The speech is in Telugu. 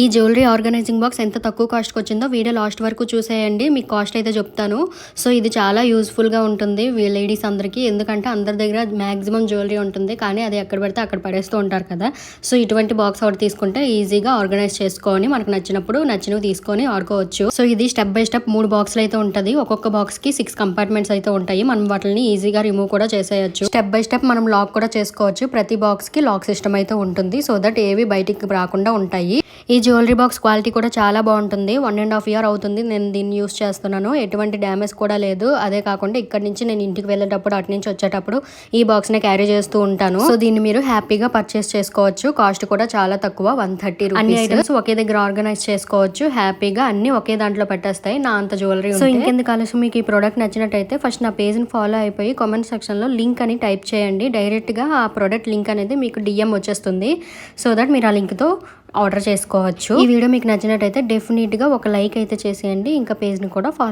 ఈ జ్యువెలరీ ఆర్గనైజింగ్ బాక్స్ ఎంత తక్కువ కాస్ట్కి వచ్చిందో వీడియో లాస్ట్ వరకు చూసేయండి. మీకు కాస్ట్ అయితే చెప్తాను. సో ఇది చాలా యూజ్ఫుల్గా ఉంటుంది లేడీస్ అందరికీ. ఎందుకంటే అందరి దగ్గర మ్యాక్సిమం జ్యువెలరీ ఉంటుంది, కానీ అది ఎక్కడ పడితే అక్కడ పడేస్తూ ఉంటారు కదా. సో ఇటువంటి బాక్స్ ఒకటి తీసుకుంటే ఈజీగా ఆర్గనైజ్ చేసుకొని మనకు నచ్చినప్పుడు నచ్చినవి తీసుకొని ఆడుకోవచ్చు. సో ఇది స్టెప్ బై స్టెప్ 3 బాక్స్లు అయితే ఉంటుంది. ఒక్కొక్క బాక్స్కి 6 కంపార్ట్మెంట్స్ అయితే ఉంటాయి. మనం వాటిని ఈజీగా రిమూవ్ కూడా చేసేయచ్చు. స్టెప్ బై స్టెప్ మనం లాక్ కూడా చేసుకోవచ్చు. ప్రతి బాక్స్కి లాక్ సిస్టమ్ అయితే ఉంటుంది. సో దట్ ఏవి బయటికి రాకుండా ఉంటాయి. ఈ జ్యువెలరీ బాక్స్ క్వాలిటీ కూడా చాలా బాగుంటుంది. 1.5 year అవుతుంది నేను దీన్ని యూస్ చేస్తున్నాను. ఎటువంటి డ్యామేజ్ కూడా లేదు. అదే కాకుండా ఇక్కడ నుంచి నేను ఇంటికి వెళ్ళేటప్పుడు అటు నుంచి వచ్చేటప్పుడు ఈ బాక్స్ ని క్యారీ చేస్తూ ఉంటాను. సో దీన్ని మీరు హ్యాపీగా పర్చేస్ చేసుకోవచ్చు. కాస్ట్ కూడా చాలా తక్కువ, 130 రూపీస్. అన్ని ఐటమ్స్ ఒకే దగ్గర ఆర్గనైజ్ చేసుకోవచ్చు. హ్యాపీగా అన్ని ఒకే దాంట్లో పెట్టేస్తాయి నా అంత జ్యువెలరీ. సో ఇంకెందుకు ఆలస్యం, మీకు ఈ ప్రోడక్ట్ నచ్చినట్టయితే ఫస్ట్ నా పేజ్ ని ఫాలో అయిపోయి కామెంట్ సెక్షన్ లో లింక్ అని టైప్ చేయండి. డైరెక్ట్ గా ఆ ప్రోడక్ట్ లింక్ అనేది మీకు DM వచ్చేస్తుంది. సో దట్ మీరు ఆ లింక్ తో ఆర్డర్ చేసుకోవచ్చు. ఈ వీడియో మీకు నచ్చినట్టయితే డెఫినెట్గా ఒక లైక్ అయితే చేసేయండి. ఇంకా పేజ్ని కూడా ఫాలో